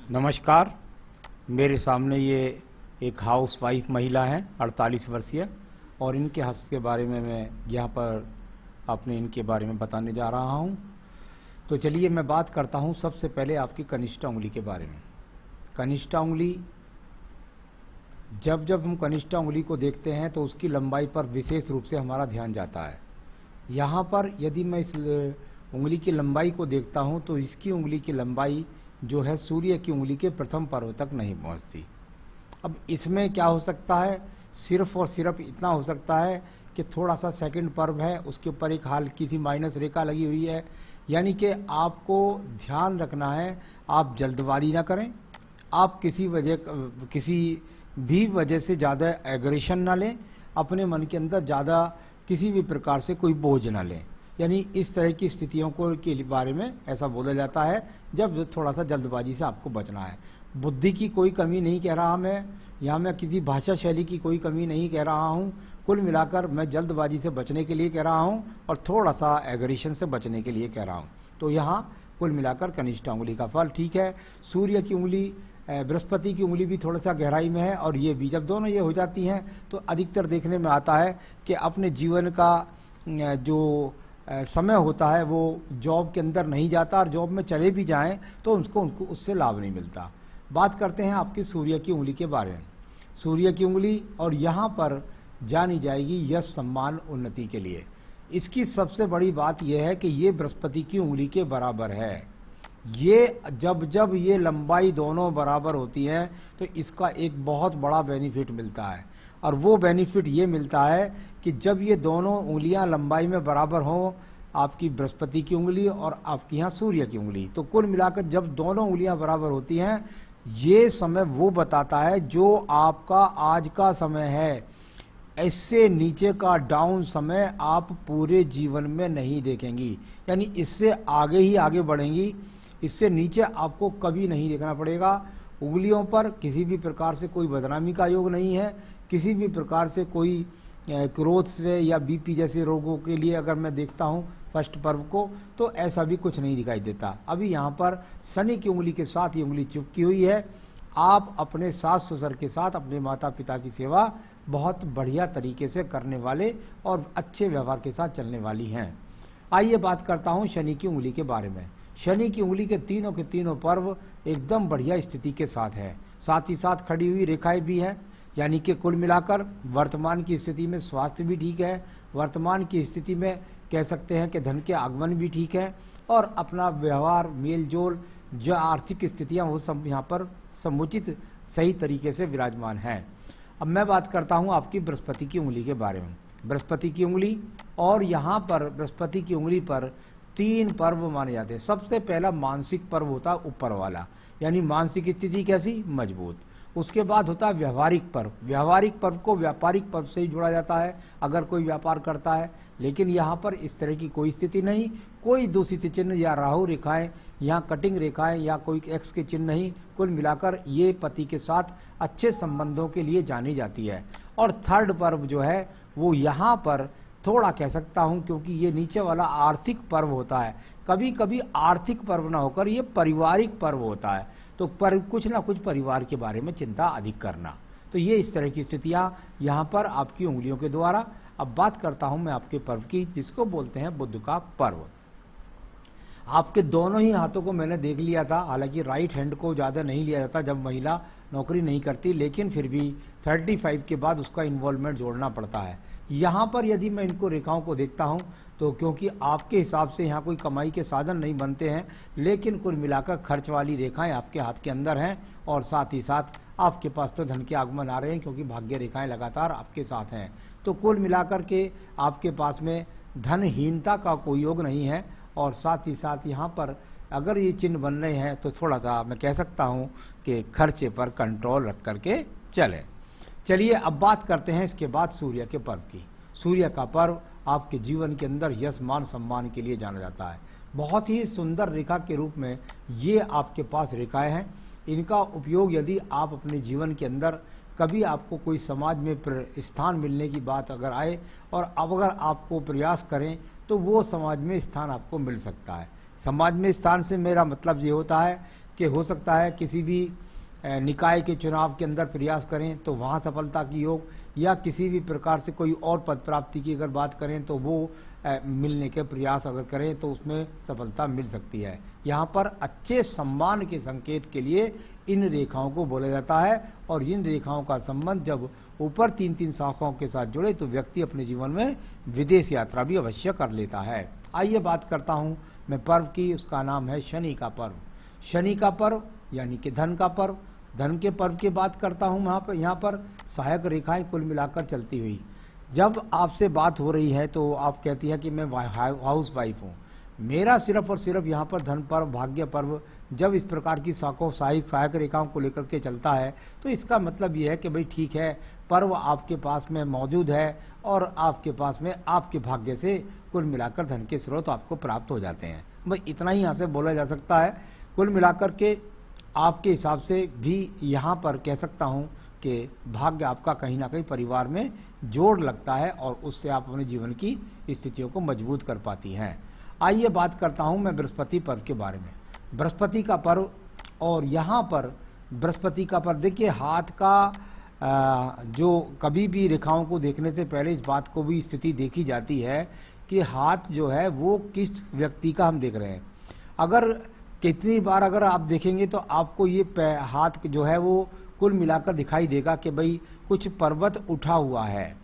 नमस्कार। मेरे सामने ये एक हाउसवाइफ महिला है 48 वर्षीय, और इनके हस्त के बारे में मैं यहाँ पर अपने इनके बारे में बताने जा रहा हूँ। तो चलिए मैं बात करता हूँ सबसे पहले आपकी कनिष्ठा उंगली के बारे में। कनिष्ठा उंगली, जब जब हम कनिष्ठा उंगली को देखते हैं तो उसकी लंबाई पर विशेष रूप से हमारा ध्यान जाता है। यहाँ पर यदि मैं इस उंगली की लंबाई को देखता हूँ तो इसकी उंगली की लंबाई जो है सूर्य की उंगली के प्रथम पर्व तक नहीं पहुँचती। अब इसमें क्या हो सकता है, सिर्फ और सिर्फ इतना हो सकता है कि थोड़ा सा सेकंड पर्व है, उसके ऊपर एक हल्की सी माइनस रेखा लगी हुई है। यानी कि आपको ध्यान रखना है, आप जल्दबाजी ना करें, आप किसी भी वजह से ज़्यादा एग्रेशन ना लें, अपने मन के अंदर ज़्यादा किसी भी प्रकार से कोई बोझ ना लें। यानी इस तरह की स्थितियों को के बारे में ऐसा बोला जाता है जब थोड़ा सा जल्दबाजी से आपको बचना है। बुद्धि की कोई कमी नहीं कह रहा मैं, या मैं किसी भाषा शैली की कोई कमी नहीं कह रहा हूँ। कुल मिलाकर मैं जल्दबाजी से बचने के लिए कह रहा हूँ और थोड़ा सा एग्रेशन से बचने के लिए कह रहा हूँ। तो यहाँ कुल मिलाकर कनिष्ठा उंगली का फल ठीक है। सूर्य की उंगली, बृहस्पति की उंगली भी थोड़ा सा गहराई में है, और ये भी जब दोनों ये हो जाती हैं तो अधिकतर देखने में आता है कि अपने जीवन का जो समय होता है वो जॉब के अंदर नहीं जाता, और जॉब में चले भी जाएं तो उनको उससे लाभ नहीं मिलता। बात करते हैं आपकी सूर्य की उंगली के बारे में। सूर्य की उंगली, और यहाँ पर जानी जाएगी यश, सम्मान, उन्नति के लिए। इसकी सबसे बड़ी बात यह है कि ये बृहस्पति की उंगली के बराबर है। ये जब जब ये लंबाई दोनों बराबर होती हैं तो इसका एक बहुत बड़ा बेनिफिट मिलता है, और वो बेनिफिट ये मिलता है कि जब ये दोनों उंगलियां लंबाई में बराबर हों, आपकी बृहस्पति की उंगली और आपकी यहाँ सूर्य की उंगली, तो कुल मिलाकर जब दोनों उंगलियां बराबर होती हैं, ये समय वो बताता है जो आपका आज का समय है। इससे नीचे का डाउन समय आप पूरे जीवन में नहीं देखेंगी, यानी इससे आगे ही आगे बढ़ेंगी, इससे नीचे आपको कभी नहीं देखना पड़ेगा। उंगलियों पर किसी भी प्रकार से कोई बदनामी का योग नहीं है, किसी भी प्रकार से कोई क्रोध से या बीपी जैसे रोगों के लिए अगर मैं देखता हूँ फर्स्ट पर्व को, तो ऐसा भी कुछ नहीं दिखाई देता। अभी यहाँ पर शनि की उंगली के साथ ये उंगली चिपकी हुई है। आप अपने सास ससुर के साथ अपने माता पिता की सेवा बहुत बढ़िया तरीके से करने वाले और अच्छे व्यवहार के साथ चलने वाली हैं। आइए बात करता हूँ शनि की उंगली के बारे में। शनि की उंगली के तीनों पर्व एकदम बढ़िया स्थिति के साथ है, साथ ही साथ खड़ी हुई रेखाएं भी है। यानी कि कुल मिलाकर वर्तमान की स्थिति में स्वास्थ्य भी ठीक है, वर्तमान की स्थिति में कह सकते हैं कि धन के आगमन भी ठीक है, और अपना व्यवहार, मेल जोल, जो आर्थिक स्थितियां वो सब यहाँ पर समुचित सही तरीके से विराजमान हैं। अब मैं बात करता हूँ आपकी बृहस्पति की उंगली के बारे में। बृहस्पति की उंगली, और यहाँ पर बृहस्पति की उंगली पर 3 पर्व माने जाते हैं। सबसे पहला मानसिक पर्व होता है ऊपर वाला, यानी मानसिक स्थिति कैसी, मजबूत। उसके बाद होता है व्यवहारिक पर्व। व्यवहारिक पर्व को व्यापारिक पर्व से ही जोड़ा जाता है अगर कोई व्यापार करता है, लेकिन यहाँ पर इस तरह की कोई स्थिति नहीं, कोई दूषित चिन्ह या राहु रेखाएं, यहाँ कटिंग रेखाएं या कोई एक्स के चिन्ह नहीं। कुल मिलाकर ये पति के साथ अच्छे संबंधों के लिए जानी जाती है। और थर्ड पर्व जो है वो यहाँ पर थोड़ा कह सकता हूँ, क्योंकि ये नीचे वाला आर्थिक पर्व होता है, कभी कभी आर्थिक पर्व ना होकर ये पारिवारिक पर्व होता है, तो कुछ ना कुछ परिवार के बारे में चिंता अधिक करना। तो ये इस तरह की स्थितियाँ यहाँ पर आपकी उंगलियों के द्वारा। अब बात करता हूँ मैं आपके पर्व की, जिसको बोलते हैं बुध का पर्व। आपके दोनों ही हाथों को मैंने देख लिया था, हालांकि राइट हैंड को ज़्यादा नहीं लिया जाता जब महिला नौकरी नहीं करती, लेकिन फिर भी 35 के बाद उसका इन्वॉल्वमेंट जोड़ना पड़ता है। यहाँ पर यदि मैं इनको रेखाओं को देखता हूँ तो क्योंकि आपके हिसाब से यहाँ कोई कमाई के साधन नहीं बनते हैं, लेकिन कुल मिलाकर खर्च वाली रेखाएं आपके हाथ के अंदर हैं, और साथ ही साथ आपके पास तो धन के आगमन आ रहे हैं क्योंकि भाग्य रेखाएं लगातार आपके साथ हैं। तो कुल मिलाकर के आपके पास में धनहीनता का कोई योग नहीं है, और साथ ही साथ यहाँ पर अगर ये चिन्ह बन रहे हैं तो थोड़ा सा मैं कह सकता हूँ कि खर्चे पर कंट्रोल रख करके चलें। चलिए अब बात करते हैं इसके बाद सूर्य के पर्व की। सूर्य का पर्व आपके जीवन के अंदर यश, मान, सम्मान के लिए जाना जाता है। बहुत ही सुंदर रेखा के रूप में ये आपके पास रेखाएं हैं। इनका उपयोग यदि आप अपने जीवन के अंदर कभी आपको कोई समाज में स्थान मिलने की बात अगर आए, और अब अगर आपको प्रयास करें तो वो समाज में स्थान आपको मिल सकता है। समाज में स्थान से मेरा मतलब ये होता है कि हो सकता है किसी भी निकाय के चुनाव के अंदर प्रयास करें तो वहाँ सफलता की योग, या किसी भी प्रकार से कोई और पद प्राप्ति की अगर बात करें तो वो मिलने के प्रयास अगर करें तो उसमें सफलता मिल सकती है। यहाँ पर अच्छे सम्मान के संकेत के लिए इन रेखाओं को बोला जाता है, और इन रेखाओं का संबंध जब ऊपर 3-3 शाखाओं के साथ जुड़े तो व्यक्ति अपने जीवन में विदेश यात्रा भी अवश्य कर लेता है। आइए बात करता हूँ मैं पर्व की, उसका नाम है शनि का पर्व। शनि का पर्व यानी कि धन का पर्व। धन के पर्व की बात करता हूँ यहाँ पर सहायक रेखाएं कुल मिलाकर चलती हुई। जब आपसे बात हो रही है तो आप कहती है कि मैं हाउस वाइफ हूँ, मेरा सिर्फ और सिर्फ यहाँ पर धन पर्व, भाग्य पर्व जब इस प्रकार की सहायक रेखाओं को लेकर के चलता है तो इसका मतलब ये है कि भाई ठीक है, पर्व आपके पास में मौजूद है और आपके पास में आपके भाग्य से कुल मिलाकर धन के स्रोत आपको प्राप्त हो जाते हैं। भाई इतना ही यहाँ से बोला जा सकता है। कुल मिलाकर के आपके हिसाब से भी यहाँ पर कह सकता हूँ कि भाग्य आपका कहीं ना कहीं परिवार में जोड़ लगता है और उससे आप अपने जीवन की स्थितियों को मजबूत कर पाती हैं। आइए बात करता हूँ मैं बृहस्पति पर्व के बारे में। बृहस्पति का पर्व, और यहाँ पर बृहस्पति का पर्व देखिए, हाथ का जो कभी भी रेखाओं को देखने से पहले इस बात को भी स्थिति देखी जाती है कि हाथ जो है वो किस व्यक्ति का हम देख रहे हैं। अगर कितनी बार अगर आप देखेंगे तो आपको ये हाथ जो है वो कुल मिलाकर दिखाई देगा कि भाई कुछ पर्वत उठा हुआ है।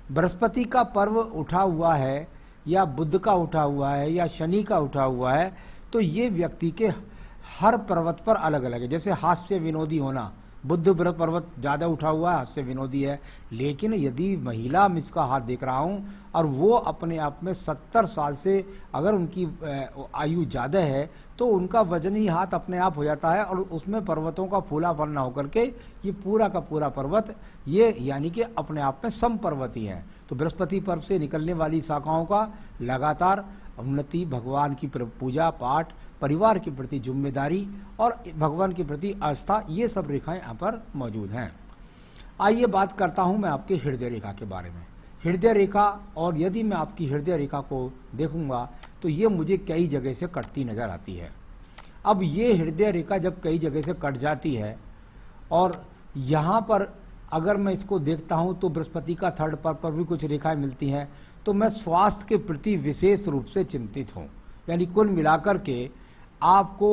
बृहस्पति का पर्व उठा हुआ है या बुध का उठा हुआ है या शनि का उठा हुआ है तो ये व्यक्ति के हर पर्वत पर अलग अलग है। जैसे हास्य विनोदी होना, बुध पर्वत ज़्यादा उठा हुआ है, हास्य विनोदी है। लेकिन यदि महिला मैं इसका हाथ देख रहा हूँ और वो अपने आप में 70 साल से अगर उनकी आयु ज़्यादा है तो उनका वजन ही हाथ अपने आप हो जाता है और उसमें पर्वतों का फूला भरना होकर के ये पूरा का पूरा पर्वत ये यानी कि अपने आप में समपर्वत ही है। तो बृहस्पति पर्व से निकलने वाली शाखाओं का लगातार उन्नति, भगवान की पूजा पाठ, परिवार के प्रति जिम्मेदारी और भगवान के प्रति आस्था, ये सब रेखाएं यहाँ पर मौजूद हैं। आइए बात करता हूँ मैं आपके हृदय रेखा के बारे में। हृदय रेखा, और यदि मैं आपकी हृदय रेखा को देखूंगा तो ये मुझे कई जगह से कटती नजर आती है। अब ये हृदय रेखा जब कई जगह से कट जाती है और यहाँ पर अगर मैं इसको देखता हूँ तो बृहस्पति का थर्ड पर भी कुछ रेखाएं मिलती हैं, तो मैं स्वास्थ्य के प्रति विशेष रूप से चिंतित हूँ। यानी कुल मिलाकर के आपको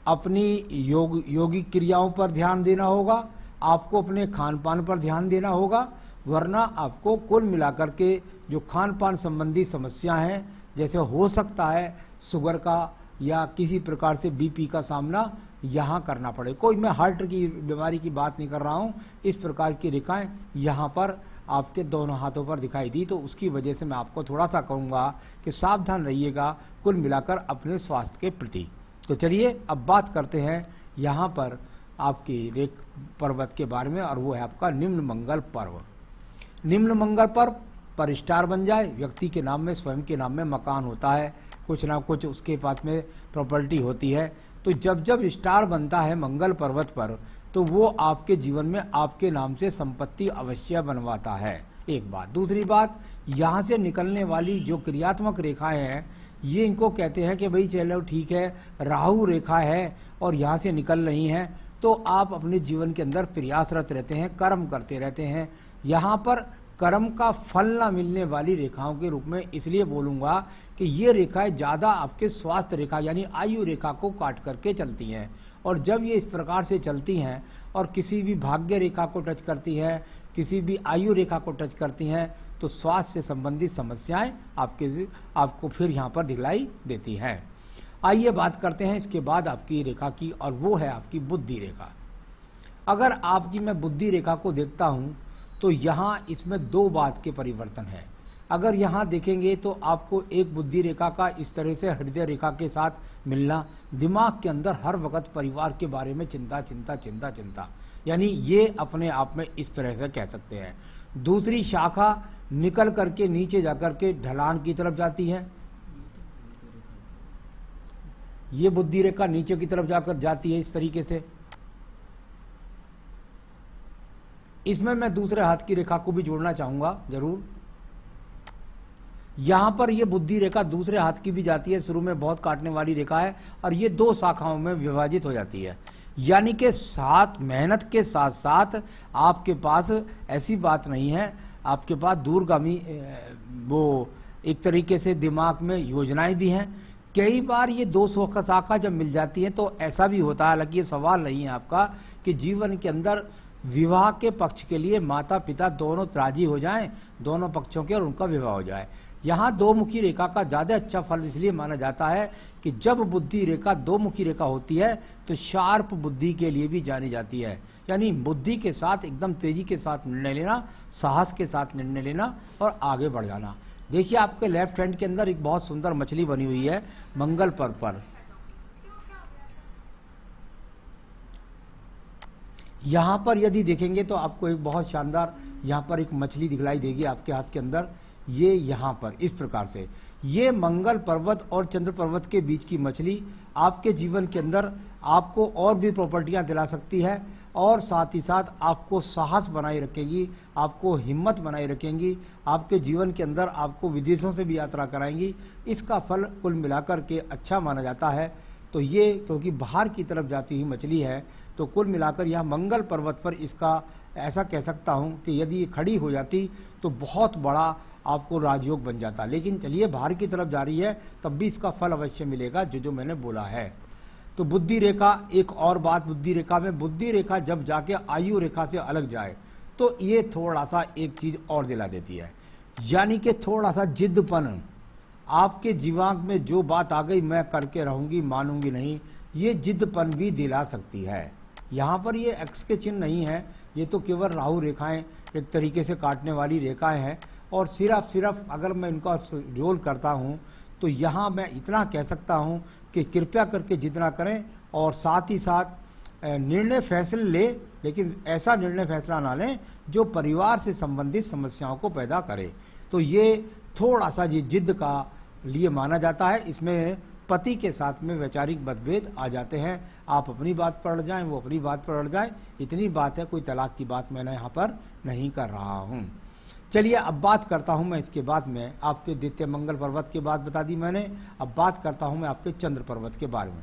अपनी योगिक क्रियाओं पर ध्यान देना होगा, आपको अपने खान पान पर ध्यान देना होगा, वरना आपको कुल मिलाकर के जो खान पान संबंधी समस्या हैं, जैसे हो सकता है शुगर का या किसी प्रकार से बीपी का सामना यहाँ करना पड़े। कोई मैं हार्ट की बीमारी की बात नहीं कर रहा हूँ, इस प्रकार की रेखाएं यहाँ पर आपके दोनों हाथों पर दिखाई दी, तो उसकी वजह से मैं आपको थोड़ा सा कहूँगा कि सावधान रहिएगा कुल मिलाकर अपने स्वास्थ्य के प्रति। तो चलिए अब बात करते हैं यहाँ पर आपकी पर्वत के बारे में, और वो है आपका निम्न मंगल पर्व। निम्न मंगल पर्व पर स्टार बन जाए, व्यक्ति के नाम में, स्वयं के नाम में मकान होता है, कुछ ना कुछ उसके पास में प्रॉपर्टी होती है। तो जब जब स्टार बनता है मंगल पर्वत पर तो वो आपके जीवन में आपके नाम से संपत्ति अवश्य बनवाता है, एक बात। दूसरी बात, यहाँ से निकलने वाली जो क्रियात्मक रेखाएं हैं ये इनको कहते हैं कि भाई चलो ठीक है, राहु रेखा है और यहाँ से निकल रही हैं तो आप अपने जीवन के अंदर प्रयासरत रहते हैं, कर्म करते रहते हैं। यहाँ पर कर्म का फल न मिलने वाली रेखाओं के रूप में इसलिए बोलूँगा कि ये रेखाएं ज़्यादा आपके स्वास्थ्य रेखा यानी आयु रेखा को काट करके चलती हैं, और जब ये इस प्रकार से चलती हैं और किसी भी भाग्य रेखा को टच करती है, किसी भी आयु रेखा को टच करती हैं, तो स्वास्थ्य से संबंधित समस्याएं आपको फिर यहाँ पर दिखलाई देती हैं। आइए बात करते हैं इसके बाद आपकी रेखा की, और वो है आपकी बुद्धि रेखा। अगर आपकी मैं बुद्धि रेखा को देखता हूँ तो यहाँ इसमें दो बात के परिवर्तन है। अगर यहाँ देखेंगे तो आपको एक बुद्धि रेखा का इस तरह से हृदय रेखा के साथ मिलना, दिमाग के अंदर हर वक्त परिवार के बारे में चिंता चिंता चिंता चिंता, यानी ये अपने आप में इस तरह से कह सकते हैं। दूसरी शाखा निकल करके नीचे जाकर के ढलान की तरफ जाती है, ये बुद्धि रेखा नीचे की तरफ जाकर जाती है इस तरीके से। इसमें मैं दूसरे हाथ की रेखा को भी जोड़ना चाहूंगा जरूर। यहाँ पर ये बुद्धि रेखा दूसरे हाथ की भी जाती है, शुरू में बहुत काटने वाली रेखा है और ये 2 शाखाओं में विभाजित हो जाती है। यानी कि साथ मेहनत के साथ साथ आपके पास ऐसी बात नहीं है, आपके पास दूरगामी वो एक तरीके से दिमाग में योजनाएं भी हैं। कई बार ये 2 शाखा जब मिल जाती हैं तो ऐसा भी होता है, हालांकि ये सवाल नहीं है आपका, कि जीवन के अंदर विवाह के पक्ष के लिए माता पिता दोनों राजी हो जाएं, दोनों पक्षों के, और उनका विवाह हो जाए। यहाँ 2 मुखी रेखा का ज़्यादा अच्छा फल इसलिए माना जाता है कि जब बुद्धि रेखा 2 मुखी रेखा होती है तो शार्प बुद्धि के लिए भी जानी जाती है, यानी बुद्धि के साथ एकदम तेजी के साथ निर्णय लेना, साहस के साथ निर्णय लेना और आगे बढ़ जाना। देखिए आपके लेफ्ट हैंड के अंदर एक बहुत सुंदर मछली बनी हुई है मंगल पर्व पर। यहाँ पर यदि देखेंगे तो आपको एक बहुत शानदार यहाँ पर एक मछली दिखलाई देगी आपके हाथ के अंदर। ये यहाँ पर इस प्रकार से ये मंगल पर्वत और चंद्र पर्वत के बीच की मछली आपके जीवन के अंदर आपको और भी प्रॉपर्टियाँ दिला सकती है और साथ ही साथ आपको साहस बनाए रखेगी, आपको हिम्मत बनाए रखेंगी, आपके जीवन के अंदर आपको विदेशों से भी यात्रा कराएंगी। इसका फल कुल मिलाकर के अच्छा माना जाता है। तो ये क्योंकि बाहर की तरफ जाती हुई मछली है तो कुल मिलाकर यह मंगल पर्वत पर इसका ऐसा कह सकता हूँ कि यदि ये खड़ी हो जाती तो बहुत बड़ा आपको राजयोग बन जाता। लेकिन चलिए बाहर की तरफ जा रही है तब भी इसका फल अवश्य मिलेगा जो मैंने बोला है। तो बुद्धि रेखा, एक और बात बुद्धि रेखा में, बुद्धि रेखा जब जाके आयु रेखा से अलग जाए तो ये थोड़ा सा एक चीज़ और दिला देती है, यानी कि थोड़ा सा जिद्दपन। आपके दिमाग में जो बात आ गई मैं करके रहूँगी, मानूंगी नहीं, ये जिद्दपन भी दिला सकती है। यहाँ पर ये एक्स के चिन्ह नहीं है, ये तो केवल राहु रेखाएं एक तरीके से काटने वाली रेखाएं हैं। और सिर्फ अगर मैं इनका रोल करता हूँ तो यहाँ मैं इतना कह सकता हूँ कि कृपया करके जितना करें और साथ ही साथ निर्णय फैसले ले, लेकिन ऐसा निर्णय फैसला ना लें जो परिवार से संबंधित समस्याओं को पैदा करे। तो ये थोड़ा सा ये जिद का लिए माना जाता है। इसमें पति के साथ में वैचारिक मतभेद आ जाते हैं, आप अपनी बात पर अड़ जाएं, वो अपनी बात पर अड़ जाएं, इतनी बात है। कोई तलाक की बात मैंने यहाँ पर नहीं कर रहा हूँ। चलिए अब बात करता हूँ मैं इसके बाद में आपके द्वितीय मंगल पर्वत की बात बता दी मैंने। अब बात करता हूँ मैं आपके चंद्र पर्वत के बारे में।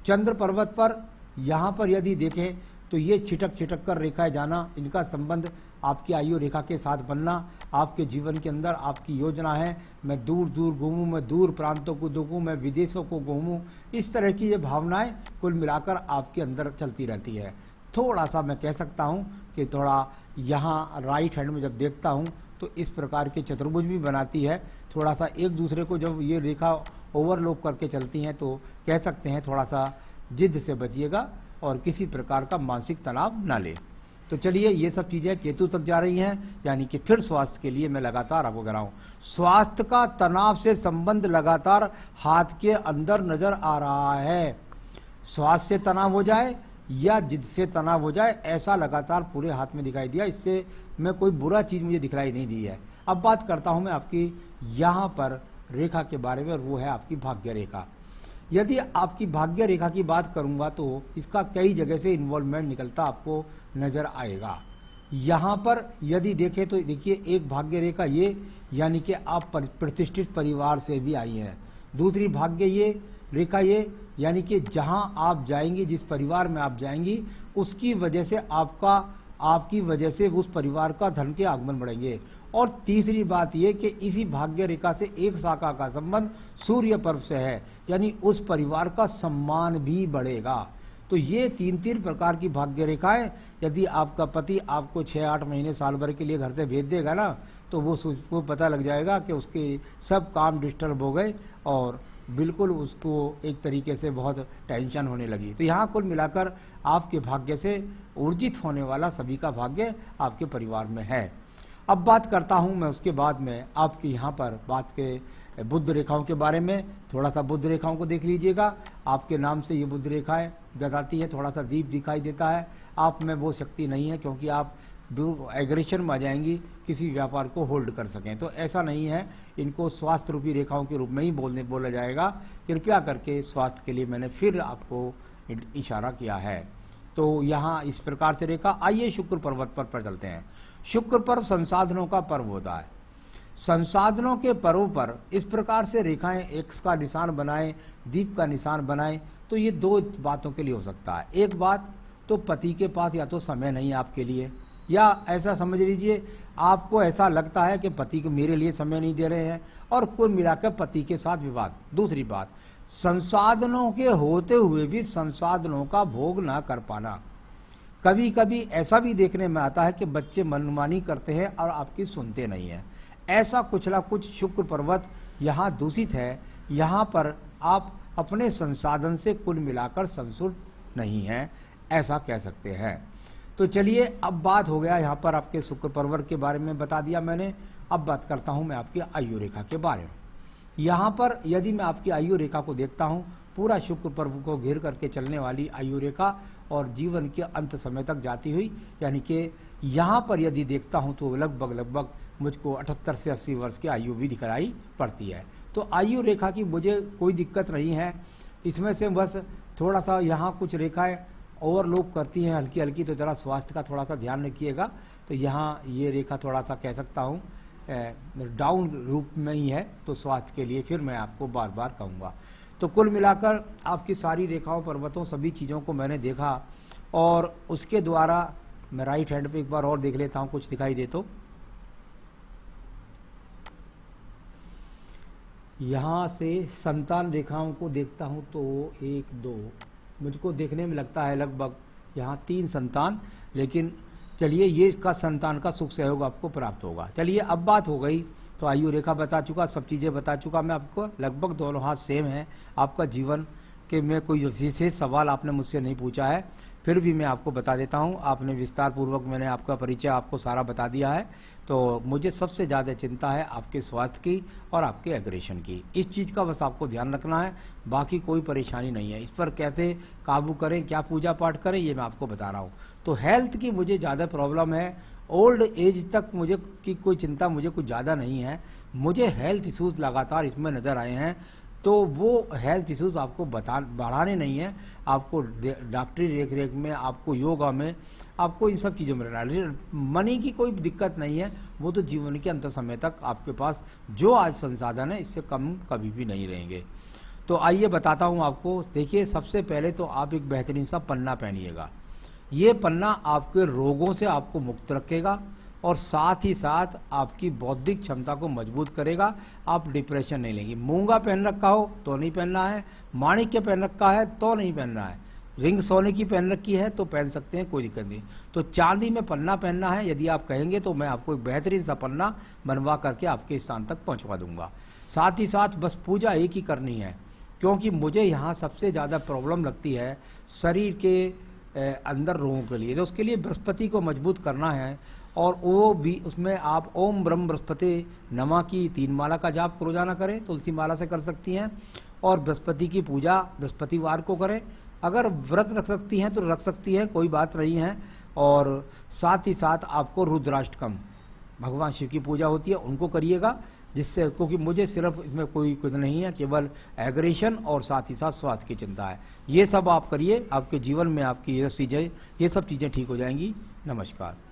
चंद्र पर्वत पर यहाँ पर यदि देखें तो ये छिटक कर रेखाएं जाना, इनका संबंध आपकी आयु रेखा के साथ बनना, आपके जीवन के अंदर आपकी योजना है मैं दूर दूर घूमूं, मैं दूर प्रांतों को देखूं, मैं विदेशों को घूमूं, इस तरह की ये भावनाएं कुल मिलाकर आपके अंदर चलती रहती है। थोड़ा सा मैं कह सकता हूं कि थोड़ा यहाँ राइट हैंड में जब देखता हूं तो इस प्रकार के चतुर्भुज भी बनाती है। थोड़ा सा एक दूसरे को जब ये रेखा ओवरलैप करके चलती हैं तो कह सकते हैं थोड़ा सा जिद से बचिएगा और किसी प्रकार का मानसिक तनाव ना ले। तो चलिए ये सब चीज़ें केतु तक जा रही हैं, यानी कि फिर स्वास्थ्य के लिए मैं लगातार आपको कह रहा हूँ। स्वास्थ्य का तनाव से संबंध लगातार हाथ के अंदर नजर आ रहा है। स्वास्थ्य से तनाव हो जाए या जिद से तनाव हो जाए, ऐसा लगातार पूरे हाथ में दिखाई दिया। इससे मैं कोई बुरा चीज़ मुझे दिखलाई नहीं दी है। अब बात करता हूँ मैं आपकी यहाँ पर रेखा के बारे में, और वो है आपकी भाग्य रेखा। यदि आपकी भाग्य रेखा की बात करूंगा तो इसका कई जगह से इन्वॉल्वमेंट निकलता आपको नजर आएगा। यहाँ पर यदि देखें तो देखिए एक भाग्य रेखा ये, यानी कि आप प्रतिष्ठित परिवार से भी आई हैं। दूसरी भाग्य ये रेखा ये, यानी कि जहाँ आप जाएंगी, जिस परिवार में आप जाएंगी, उसकी वजह से आपकी वजह से उस परिवार का धन के आगमन बढ़ेंगे। और तीसरी बात यह कि इसी भाग्य रेखा से एक शाखा का संबंध सूर्य पर्व से है, यानी उस परिवार का सम्मान भी बढ़ेगा। तो ये तीन प्रकार की भाग्य रेखाएं, यदि आपका पति आपको 6-8 महीने साल भर के लिए घर से भेज देगा ना, तो वो पता लग जाएगा कि उसके सब काम डिस्टर्ब हो गए और बिल्कुल उसको एक तरीके से बहुत टेंशन होने लगी। तो यहाँ कुल मिलाकर आपके भाग्य से ऊर्जित होने वाला सभी का भाग्य आपके परिवार में है। अब बात करता हूँ मैं उसके बाद में आपके यहाँ पर बात के बुध रेखाओं के बारे में। थोड़ा सा बुध रेखाओं को देख लीजिएगा। आपके नाम से ये बुध रेखाएं बताती है, थोड़ा सा दीप दिखाई देता है। आप में वो शक्ति नहीं है क्योंकि आप एग्रेशन में आ जाएंगी, किसी व्यापार को होल्ड कर सकें, तो ऐसा नहीं है। इनको स्वास्थ्य रूपी रेखाओं के रूप में ही बोला जाएगा। कृपया करके स्वास्थ्य के लिए मैंने फिर आपको इशारा किया है। तो यहाँ इस प्रकार से रेखा। आइए शुक्र पर्वत पर चलते हैं। शुक्र पर्व संसाधनों का पर्व होता है। संसाधनों के पर्व पर इस प्रकार से रेखाएं एक्स का निशान बनाएं, दीप का निशान बनाएं, तो ये दो बातों के लिए हो सकता है। एक बात तो पति के पास या तो समय नहीं है आपके लिए, या ऐसा समझ लीजिए आपको ऐसा लगता है कि पति को मेरे लिए समय नहीं दे रहे हैं, और कुल मिलाकर पति के साथ विवाद। दूसरी बात, संसाधनों के होते हुए भी संसाधनों का भोग ना कर पाना। कभी कभी ऐसा भी देखने में आता है कि बच्चे मनमानी करते हैं और आपकी सुनते नहीं हैं। ऐसा कुछ ना कुछ शुक्र पर्वत यहाँ दूषित है। यहाँ पर आप अपने संसाधन से कुल मिलाकर संतुष्ट नहीं हैं, ऐसा कह सकते हैं। तो चलिए, अब बात हो गया यहाँ पर आपके शुक्र पर्वत के बारे में बता दिया मैंने। अब बात करता हूँ मैं आपकी आयु रेखा के बारे में। यहाँ पर यदि मैं आपकी आयु रेखा को देखता हूँ, पूरा शुक्र पर्व को घेर करके चलने वाली आयु रेखा और जीवन के अंत समय तक जाती हुई, यानी कि यहाँ पर यदि देखता हूँ तो लगभग मुझको 78 से 80 वर्ष की आयु भी दिखाई पड़ती है। तो आयु रेखा की मुझे कोई दिक्कत नहीं है। इसमें से बस थोड़ा सा यहाँ कुछ रेखाएं ओवरलोप करती हैं हल्की हल्की, तो ज़रा स्वास्थ्य का थोड़ा सा ध्यान रखिएगा। तो यहाँ ये रेखा थोड़ा सा कह सकता हूँ डाउन रूप में ही है, तो स्वास्थ्य के लिए फिर मैं आपको बार बार कहूँगा। तो कुल मिलाकर आपकी सारी रेखाओं, पर्वतों, सभी चीज़ों को मैंने देखा, और उसके द्वारा मैं राइट हैंड पे एक बार और देख लेता हूँ, कुछ दिखाई दे तो। यहाँ से संतान रेखाओं को देखता हूँ तो 1 2 मुझको देखने में लगता है लगभग यहाँ 3 संतान, लेकिन चलिए ये इसका संतान का सुख सहयोग आपको प्राप्त होगा। चलिए, अब बात हो गई तो आयु रेखा बता चुका, सब चीज़ें बता चुका मैं आपको। लगभग दोनों हाथ सेम है आपका जीवन के में कोई विशेष सवाल आपने मुझसे नहीं पूछा है, फिर भी मैं आपको बता देता हूँ। आपने विस्तार पूर्वक मैंने आपका परिचय आपको सारा बता दिया है। तो मुझे सबसे ज़्यादा चिंता है आपके स्वास्थ्य की और आपके एग्रेशन की। इस चीज़ का बस आपको ध्यान रखना है, बाकी कोई परेशानी नहीं है। इस पर कैसे काबू करें, क्या पूजा पाठ करें, ये मैं आपको बता रहा हूँ। तो हेल्थ की मुझे ज़्यादा प्रॉब्लम है, ओल्ड एज तक मुझे की कोई चिंता मुझे कुछ ज़्यादा नहीं है। मुझे हेल्थ इश्यूज़ लगातार इसमें नज़र आए हैं, तो वो हेल्थ इश्यूज़ आपको बढ़ाने नहीं है, आपको डॉक्टरी देख रेख में, आपको योगा में, आपको इन सब चीज़ों में रहना। मनी की कोई दिक्कत नहीं है, वो तो जीवन के अंत समय तक आपके पास जो आज संसाधन है इससे कम कभी भी नहीं रहेंगे। तो आइए बताता हूँ आपको। देखिए, सबसे पहले तो आप एक बेहतरीन सा पन्ना पहनिएगा। ये पन्ना आपके रोगों से आपको मुक्त रखेगा और साथ ही साथ आपकी बौद्धिक क्षमता को मजबूत करेगा। आप डिप्रेशन नहीं लेंगे। मूंगा पहन रखा हो तो नहीं पहनना है, माणिक्य पहन रखा है तो नहीं पहनना है, रिंग सोने की पहन रखी है तो पहन सकते हैं, कोई दिक्कत नहीं। तो चांदी में पन्ना पहनना है यदि आप कहेंगे तो मैं आपको एक बेहतरीन सा पन्ना बनवा करके आपके स्थान तक पहुंचवा दूंगा। साथ ही साथ बस पूजा एक ही करनी है, क्योंकि मुझे यहाँ सबसे ज़्यादा प्रॉब्लम लगती है शरीर के अंदर रोगों के लिए। तो उसके लिए बृहस्पति को मजबूत करना है, और वो भी उसमें आप ओम ब्रह्म बृहस्पति नमा की 3 माला का जाप रोजाना करें, तुलसी माला से कर सकती हैं, और बृहस्पति की पूजा बृहस्पतिवार को करें। अगर व्रत रख सकती हैं तो रख सकती हैं, कोई बात नहीं है। और साथ ही साथ आपको रुद्राष्टकम, भगवान शिव की पूजा होती है, उनको करिएगा, जिससे, क्योंकि मुझे सिर्फ इसमें कोई कुछ नहीं है, केवल एग्रेशन और साथ ही साथ स्वास्थ्य की चिंता है। ये सब आप करिए, आपके जीवन में आपकी ये सब चीज़ें ठीक हो जाएंगी। नमस्कार।